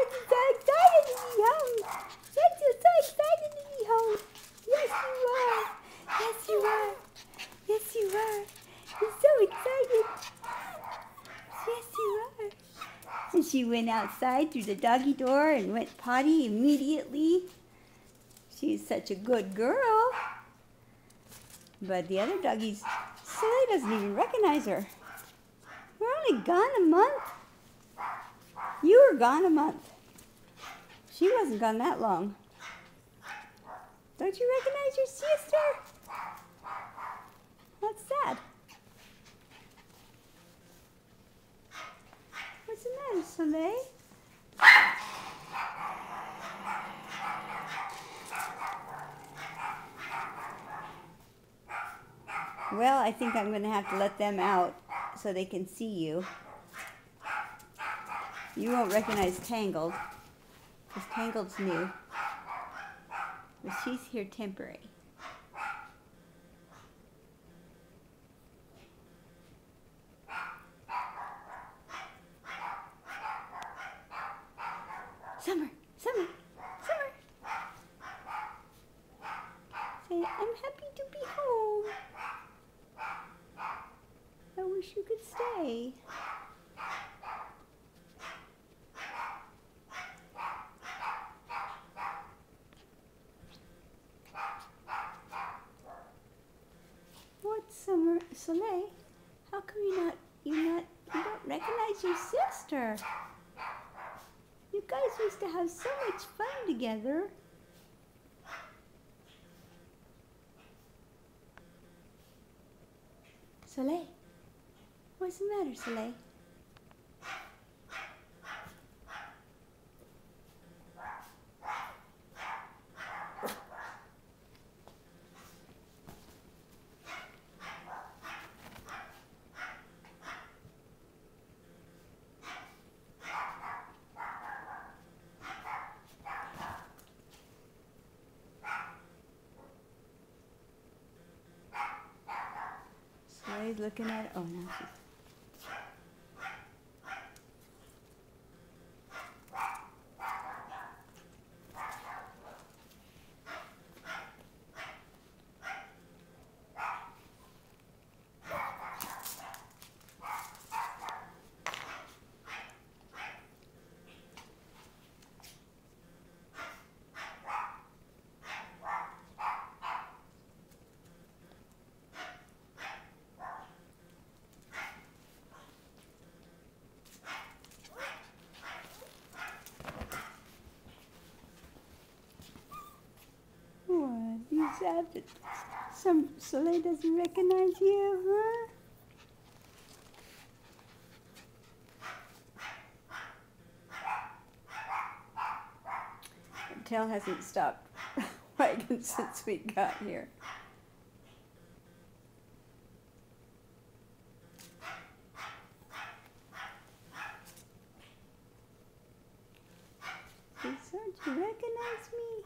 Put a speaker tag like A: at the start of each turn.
A: Santa so excited to be home. Santa's so excited to be home. Yes, you are. Yes, you are. Yes, you are. He's so excited. Yes, you are. And she went outside through the doggy door and went potty immediately. She's such a good girl. But the other doggies, Soleil doesn't even recognize her. We're only gone a month. You were gone a month. She wasn't gone that long. Don't you recognize your sister? That's sad. What's the matter, Soleil? Well, I think I'm going to have to let them out so they can see you. You won't recognize Tangled, because Tangled's new. But she's here temporary. Summer, Summer, Summer. Say, I'm happy to be home. I wish you could stay. What, Summer? Soleil? How come you don't recognize your sister? You guys used to have so much fun together. Soleil? What's the matter, Soleil? Soleil's looking at it. Oh, now she's... What? You sad that Soleil doesn't recognize you, huh? Her tail hasn't stopped wagging since we got here. Don't you recognize me?